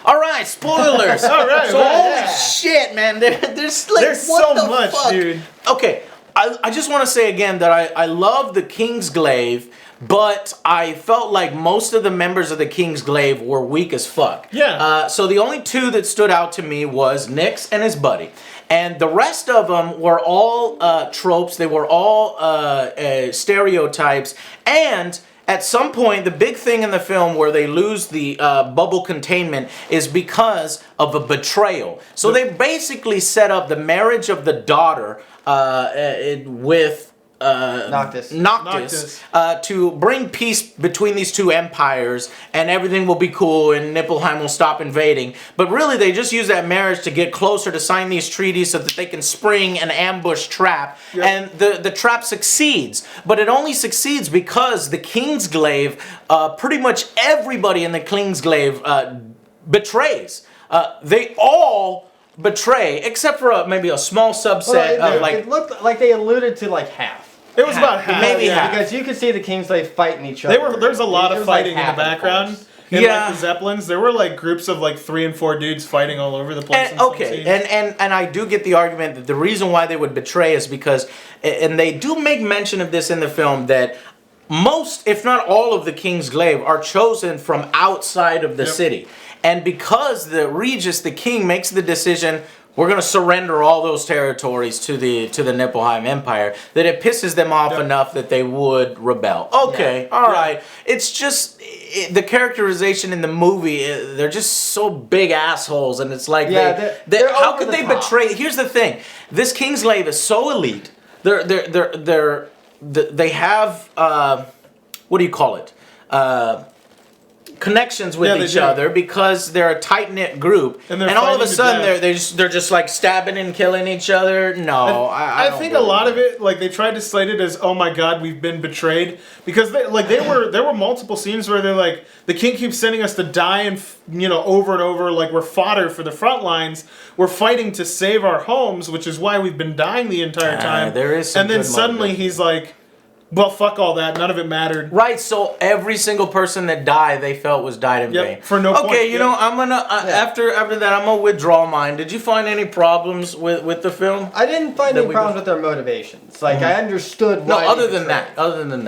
All right, spoilers. All right, so holy shit, man. There's like there's what so the much, fuck? dude. Okay, I just want to say again that I love the Kingsglaive, but I felt like most of the members of the Kingsglaive were weak as fuck. Yeah. So the only two that stood out to me was Nyx and his buddy. And the rest of them were all tropes. They were all stereotypes. And at some point, the big thing in the film where they lose the bubble containment is because of a betrayal. So they basically set up the marriage of the daughter with Noctis to bring peace between these two empires, and everything will be cool and Niflheim will stop invading. But really, they just use that marriage to get closer to sign these treaties so that they can spring an ambush trap. Yep. And the trap succeeds. But it only succeeds because the Kingsglaive, pretty much everybody in the Kingsglaive betrays. They all betray, except for maybe a small subset of like... It looked like they alluded to like half. It was about half. Maybe half. Because you could see the Kingsglaive fighting each other. There's a lot of fighting in the background. In yeah. like the Zeppelins, there were like groups of like 3 and 4 dudes fighting all over the place. And, and I do get the argument that the reason why they would betray is because, and they do make mention of this in the film, that most, if not all of the Kingsglaive are chosen from outside of the city. And because the Regis, the king, makes the decision, we're going to surrender all those territories to the Niflheim Empire, that it pisses them off enough that they would rebel. Okay, all right. It's just the characterization in the movie, they're just so big assholes, and it's like they're how could they betray? Here's the thing. This Kingsglaive is so elite. They have what do you call it? Connections with each other because they're a tight-knit group, and all of a sudden they're just like stabbing and killing each other. No, I think a lot of it, like, they tried to slate it as, oh my god, we've been betrayed, because there were multiple scenes where they're like, the king keeps sending us to die, and over and over, like, we're fodder for the front lines. We're fighting to save our homes, which is why we've been dying the entire time. There is some and then suddenly he's like, well, fuck all that. None of it mattered. Right, so every single person that died, they felt was died in vain. For no point. Okay, I'm gonna after that, I'm gonna withdraw mine. Did you find any problems with the film? I didn't find any problems with their motivations. Like I understood why. No, other than that. Other than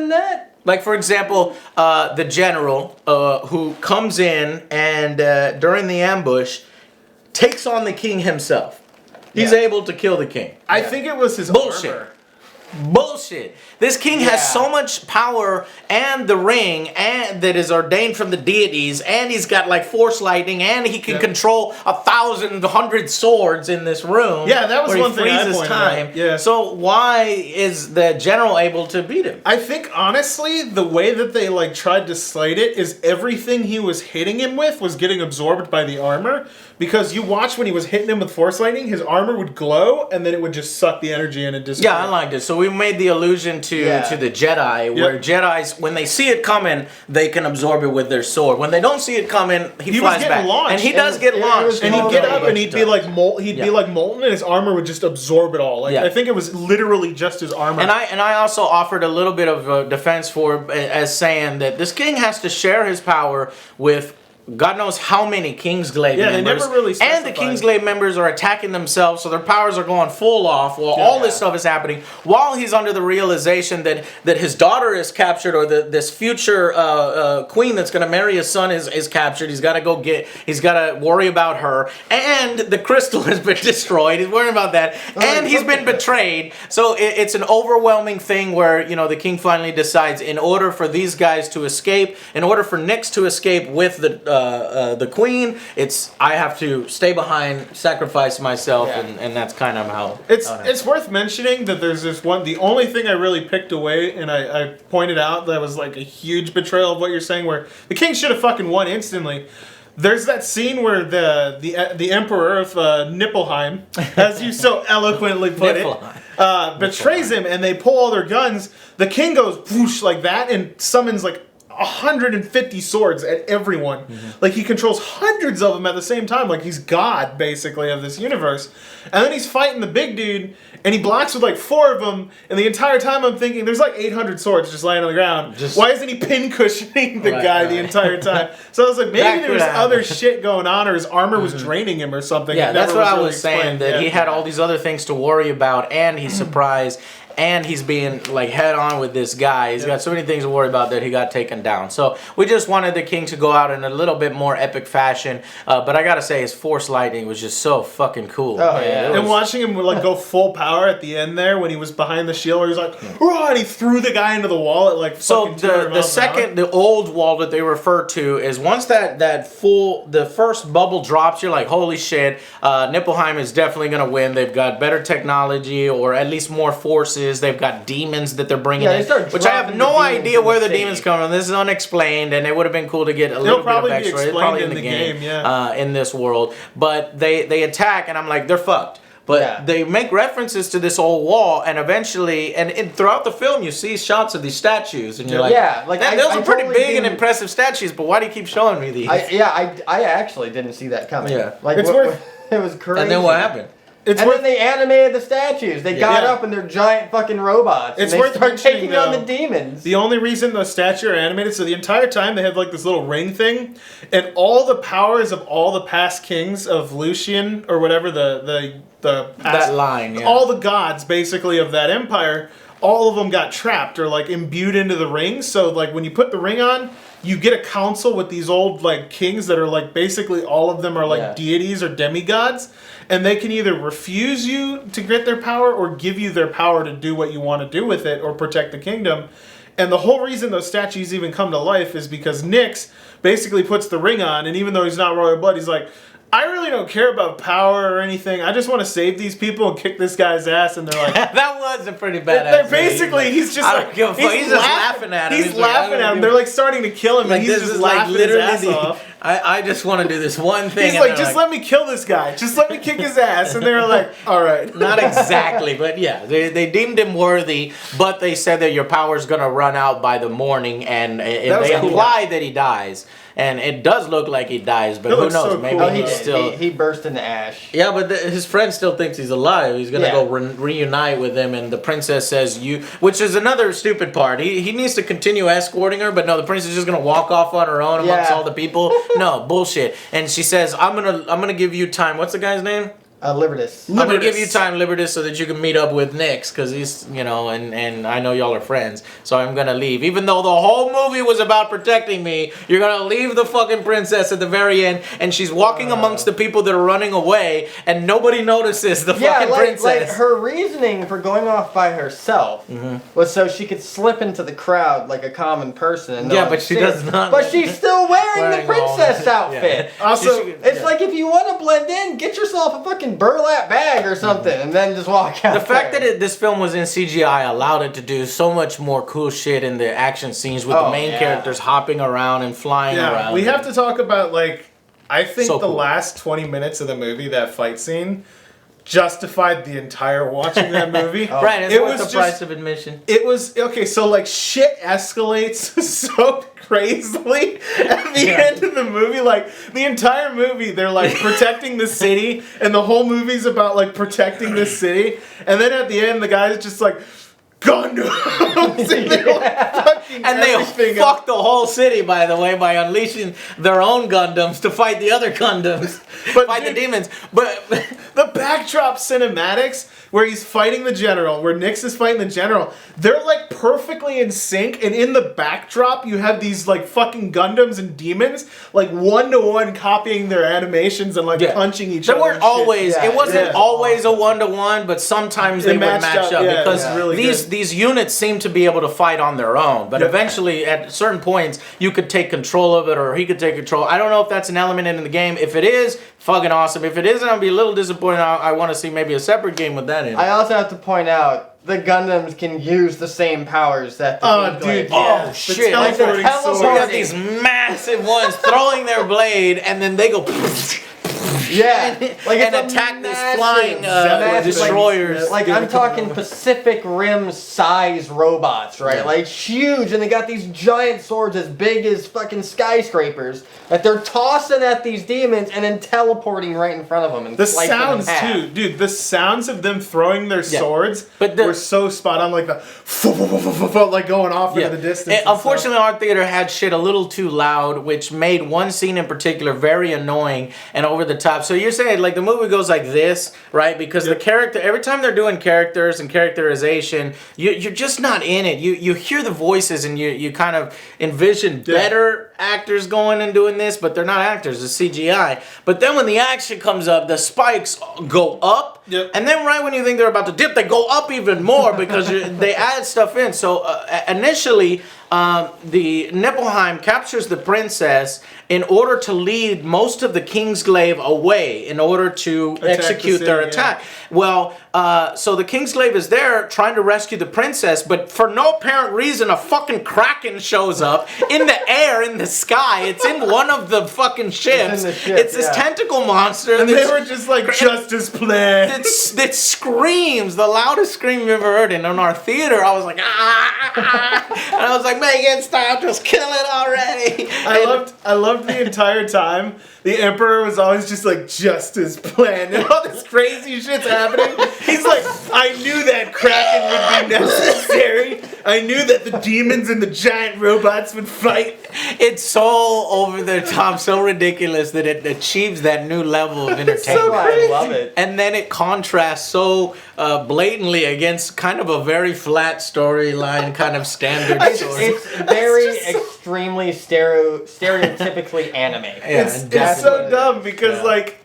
that. Like, for example, the general who comes in and during the ambush takes on the king himself. He's able to kill the king. I think it was his armor. Bullshit. This king has so much power and the ring and that is ordained from the deities, and he's got like force lightning, and he can control 1,100 swords in this room. Yeah, that was one thing I freezes pointed time. out. Yeah. So why is the general able to beat him? I think honestly, the way that they like tried to slate it is everything he was hitting him with was getting absorbed by the armor. Because you watch when he was hitting him with force lightning, his armor would glow, and then it would just suck the energy in and disappear. Yeah, I liked it. So we made the allusion to the Jedi, where Jedis, when they see it coming, they can absorb it with their sword. When they don't see it coming, he flies back. Launched. And he does get launched. And he'd get up and he'd be like molten, and his armor would just absorb it all. Like I think it was literally just his armor. And I also offered a little bit of defense for as saying that this king has to share his power with God knows how many Kingsglaive members. They never really specified. And the Kingsglaive members are attacking themselves, so their powers are going full off while all this stuff is happening. While he's under the realization that his daughter is captured, or this future queen that's going to marry his son is captured. He's got to worry about her. And the crystal has been destroyed. He's worrying about that. And he's been betrayed. So it's an overwhelming thing where, the king finally decides, in order for these guys to escape, in order for Nyx to escape with the queen, I have to stay behind, sacrifice myself, and that's kind of how it's worth mentioning that there's this one. The only thing I really picked away, and I pointed out that was like a huge betrayal of what you're saying, where the king should have fucking won instantly. There's that scene where the emperor of Niflheim, as you so eloquently put it, betrays him, and they pull all their guns. The king goes whoosh like that and summons like 150 swords at everyone. Like, he controls hundreds of them at the same time. Like, he's God, basically, of this universe. And then he's fighting the big dude, and he blocks with like 4 of them. And the entire time I'm thinking, there's like 800 swords just laying on the ground. Why isn't he pin cushioning the guy the entire time? So I was like, maybe there was other shit going on, or his armor was draining him or something. Yeah, that's what I was saying, that he had all these other things to worry about, and he's surprised, and he's being like head on with this guy. He's got so many things to worry about that he got taken down. So we just wanted the king to go out in a little bit more epic fashion. But I gotta say, his force lightning was just so fucking cool. Oh, yeah. And watching him like go full power at the end there when he was behind the shield, where he was like, "Hurrah!" and he threw the guy into the wall at like fucking 200 miles an hour. The old wall that they refer to is once the first bubble drops, you're like, holy shit, Niflheim is definitely gonna win. They've got better technology, or at least more forces. They've got demons that they're bringing in, which I have no idea where the demons come from. This is unexplained, and it would have been cool to get a little bit of backstory. It's probably in the game, in this world. But they attack, and I'm like, they're fucked. But they make references to this old wall, and eventually, and throughout the film, you see shots of these statues, and you're like, those are pretty big and impressive statues, but why do you keep showing me these? I actually didn't see that coming. Yeah. Like, it was crazy. And then what happened? Then they animated the statues. They got up and they're giant fucking robots. It's and worth they start taking mentioning, on the demons. The only reason those statues are animated, so the entire time they had like this little ring thing, and all the powers of all the past kings of Lucian, or whatever the past, that line, all the gods basically of that empire, all of them got trapped or like imbued into the ring. So like when you put the ring on, you get a council with these old like kings that are like basically all of them are like deities or demigods, and they can either refuse you to get their power or give you their power to do what you want to do with it or protect the kingdom. And the whole reason those statues even come to life is because Nyx basically puts the ring on, and even though he's not royal blood, he's like, I really don't care about power or anything. I just want to save these people and kick this guy's ass. And they're like, that was a pretty badass. They're basically, he's just like, he's just laughing at him. He's laughing at him. They're like starting to kill him, and he's just laughing his ass off. I just want to do this one thing. He's like, just let me kill this guy. Just let me kick his ass. And they're like, all right. Not exactly, but yeah, they deemed him worthy, but they said that your power's going to run out by the morning, and they imply that he dies. And it does look like he dies, but who knows? So maybe cool. he's still... He burst into ash. Yeah, but his friend still thinks he's alive. He's going to go reunite with him, and the princess says, which is another stupid part. He needs to continue escorting her, but no, the princess is just going to walk off on her own amongst all the people. No, bullshit. And she says, I'm gonna give you time. What's the guy's name? Libertas. I'm gonna give you time, Libertas, so that you can meet up with Nyx, because he's, and I know y'all are friends, so I'm gonna leave. Even though the whole movie was about protecting me, you're gonna leave the fucking princess at the very end, and she's walking amongst the people that are running away, and nobody notices the fucking princess. Like her reasoning for going off by herself was so she could slip into the crowd like a common person. And but she does not. But she's still wearing the princess outfit. Yeah. Also, it's like if you want to blend in, get yourself a fucking burlap bag or something, and then just walk out. The fact that this film was in CGI allowed it to do so much more cool shit in the action scenes with the main characters hopping around and flying around. We have to talk about, like, I think the last 20 minutes of the movie, that fight scene, justified the entire watching that movie. Right, it's worth the price of admission. It was, okay, so like shit escalates so crazily at the end of the movie. Like, the entire movie, they're like protecting the city, and the whole movie's about like protecting this city. And then at the end, the guy's just like, Gundams! And they fucked the whole city, by the way, by unleashing their own Gundams to fight the other Gundams, fight the demons. But the backdrop cinematics, where he's fighting the general, where Nyx is fighting the general, they're like perfectly in sync, and in the backdrop you have these like fucking Gundams and demons like one-to-one copying their animations and like punching each other. They weren't always, it wasn't always a one-to-one, but sometimes they would match up because really these units seem to be able to fight on their own, but eventually at certain points you could take control of it, or he could take control. I don't know if that's an element in the game. If it is, fucking awesome. If it isn't, I'll be a little disappointed. I want to see maybe a separate game with that in it. I also have to point out, the Gundams can use the same powers that the Kingsglaive. Oh shit! Like the teleporting. We got these massive ones throwing their blade, and then they go. Yeah, like and it's a attack this massive, flying massive, destroyers. Like I'm talking Pacific Rim size robots, right? Yeah. Like huge, and they got these giant swords as big as fucking skyscrapers that they're tossing at these demons and then teleporting right in front of them. And The slicing them in sounds half. too, dude. The sounds of them throwing their swords were so spot on, like the like going off into the distance. Unfortunately, our theater had shit a little too loud, which made one scene in particular very annoying and over the top. So you're saying like the movie goes like this, right? Because the character, every time they're doing characters and characterization, you're just not in it. You hear the voices and you kind of envision better actors going and doing this, but they're not actors, it's CGI. But then when the action comes up, the spikes go up, and then right when you think they're about to dip, they go up even more because they add stuff in. So initially, the Nibelheim captures the princess in order to lead most of the Kingsglaive away in order to execute their attack. Well, so the Kingsglaive is there trying to rescue the princess, but for no apparent reason, a fucking kraken shows up in the air, in the sky. It's in one of the fucking ships. It's this tentacle monster. And they were just like, just as planned. It screams, the loudest scream you've ever heard. And in our theater, I was like, ah. And I was like, Megan, stop, just kill it already. I loved the entire time. The Emperor was always just like, just as planned, and all this crazy shit's happening. He's like, I knew that Kraken would be necessary. I knew that the demons and the giant robots would fight. It's so over the top, so ridiculous that it achieves that new level of entertainment. So I love it. And then it contrasts so blatantly against kind of a very flat storyline, kind of standard story. It's very extremely stereotypically anime. It's so dumb because like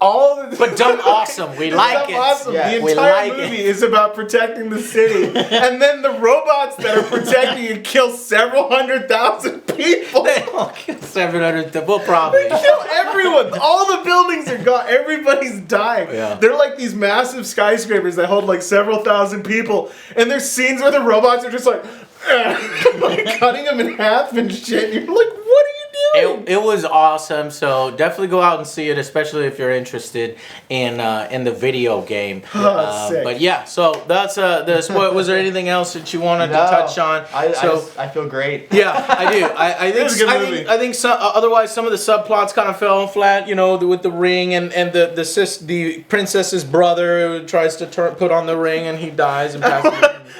all the but dumb awesome. We like it. Awesome. Yeah, the entire movie is about protecting the city, and then the robots that are protecting it kill several 100,000 people. They all kill 700. Well, probably. They kill everyone. All the buildings are gone. Everybody's dying. Yeah. They're like these massive skyscrapers that hold like several thousand people, and there's scenes where the robots are just like, like cutting them in half and shit. And you're like, what are you doing? It was awesome. So definitely go out and see it, especially if you're interested in the video game. Sick. But yeah, so that's this. Was there anything else that you wanted to touch on? I feel great. Yeah, I do. I think some, otherwise some of the subplots kind of fell flat. You know, with the ring and the princess's brother who tries to put on the ring and he dies and passes.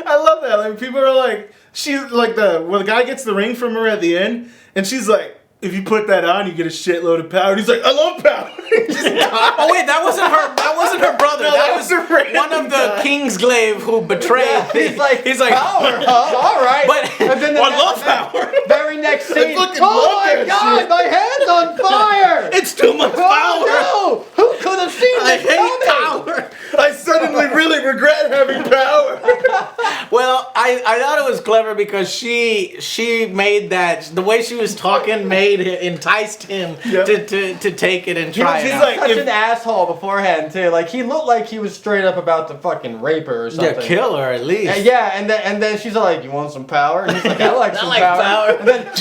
I love that. Like people are like, she's like when the guy gets the ring from her at the end, and she's like, if you put that on, you get a shitload of power. And he's like, I love power. Oh wait, that wasn't her. That wasn't her brother. No, that was one of the Kingsglaive who betrayed. Yeah, he's like power, huh? All right. But and then I love power. Very next scene. fucking Oh love my that god, shit. my hand's on fire. It's too much power. Oh no! Who could have seen I this hate coming? power. I suddenly really regret having power. Well, I thought it was clever because she made that, the way she was talking enticed him to take it and try it He's out. like such an asshole beforehand too. Like he looked like he was straight up about to fucking rape her or something. Yeah, kill her at least. Yeah, and then she's like, "You want some power?" And he's like, "I like some like power. power. And then,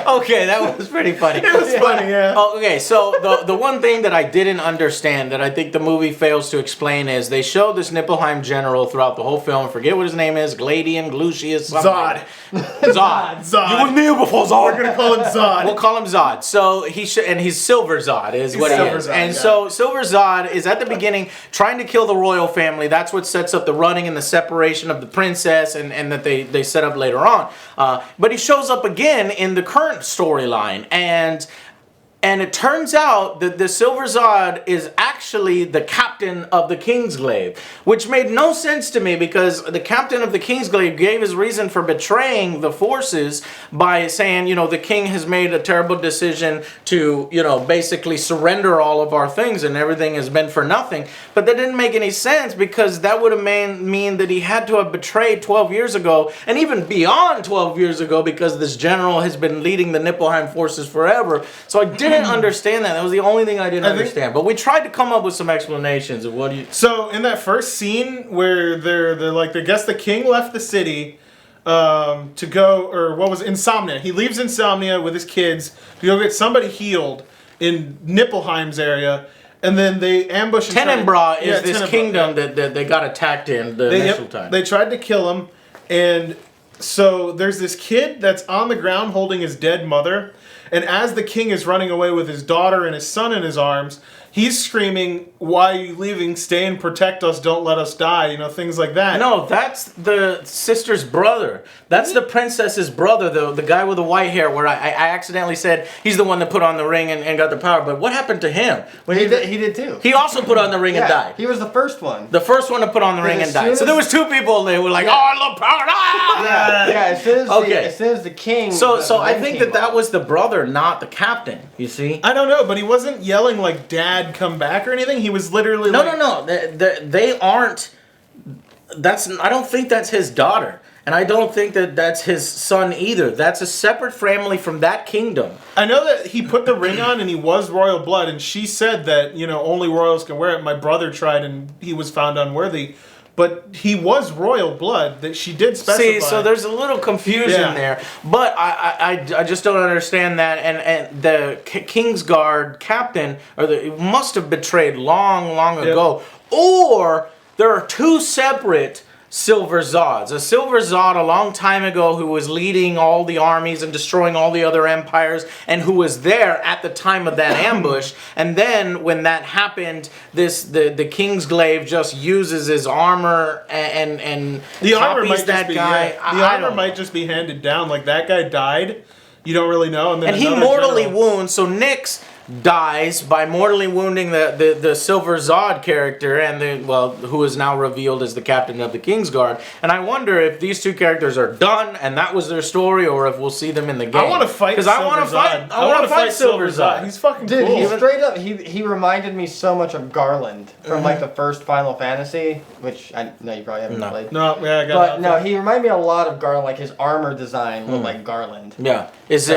Okay, that was pretty funny. It was funny, yeah. Oh, okay, so the one thing that I didn't understand that I think the movie fails to explain is they show this Nibelheim general throughout the whole film. Forget what his name is. Gladian, Glucius, Zod. Zod. You were near before Zod. We're gonna call him Zod. We'll call him Zod. So and he's Silver Zod is what he is. And so Silver Zod is at the beginning trying to kill the royal family. That's what sets up the running and the separation of the princess and that they set up later on. But he shows up again in the current storyline and it turns out that the Silver Zod is actually the captain of the Kingsglaive, which made no sense to me because the captain of the Kingsglaive gave his reason for betraying the forces by saying, you know, the king has made a terrible decision to, you know, basically surrender all of our things and everything has been for nothing. But that didn't make any sense because that would have mean that he had to have betrayed 12 years ago and even beyond 12 years ago because this general has been leading the Nibelheim forces forever. So I didn't understand that. That was the only thing I didn't understand. But we tried to come up with some explanations of what do you... So in that first scene where they're like, I guess the king left the city to go, or what was it? Insomnia. He leaves Insomnia with his kids to go get somebody healed. in Niflheim's area, and then they ambush. Tenenbaugh is this kingdom that they got attacked in the initial time. They tried to kill him, and so there's this kid that's on the ground holding his dead mother, and as the king is running away with his daughter and his son in his arms, he's screaming, "Why are you leaving? Stay and protect us. Don't let us die." You know, things like that. No, that's the sister's brother. That's the princess's brother, though. The guy with the white hair, where I accidentally said he's the one that put on the ring and got the power. But what happened to him? When He did too. He also put on the ring and died. He was the first one. The first one to put on the ring and died. So there was two people. They were like, "Oh, I love power!" Ah! Yeah. As soon as the king. So I think that was the brother, not the captain. You see? I don't know, but he wasn't yelling like "Dad, come back" or anything. He was literally No. They aren't. I don't think that's his daughter. And I don't think that that's his son either. That's a separate family from that kingdom. I know that he put the ring on and he was royal blood, and she said that, only royals can wear it. My brother tried and he was found unworthy. But he was royal blood, that she did specify. See, so there's a little confusion there. But I just don't understand that. And the Kingsguard captain must have betrayed long ago. Or there are two separate Silver Zods. A Silver Zod a long time ago who was leading all the armies and destroying all the other empires and who was there at the time of that ambush. And then when that happened, the Kingsglaive just uses his armor and the armor copies that guy. The armor might just be handed down. Like, that guy died. You don't really know. And he mortally wounds. So Nyx dies by mortally wounding the Silver Zod character and who is now revealed as the captain of the Kingsguard. And I wonder if these two characters are done and that was their story, or if we'll see them in the game. I want to fight Silver Zod. I want to fight Silver Zod. He's fucking Dude, cool. he straight up, he reminded me so much of Garland from like the first Final Fantasy, which I know you probably haven't played. No, yeah, I got But no, he reminded me a lot of Garland. Like his armor design looked like Garland. Yeah. Is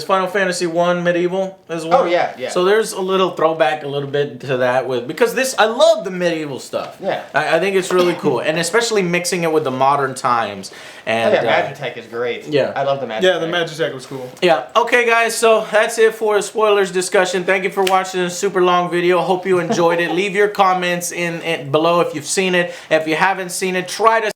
Final Fantasy 1 medieval as well? Oh yeah. So there's a little throwback a little bit to that because I love the medieval stuff. Yeah. I think it's really cool, and especially mixing it with the modern times. And Magitech is great. Yeah. I love the Magitech. Yeah, the Magitech was cool. Yeah. Okay, guys. So that's it for the spoilers discussion. Thank you for watching this super long video. Hope you enjoyed it. Leave your comments in below if you've seen it. If you haven't seen it, try to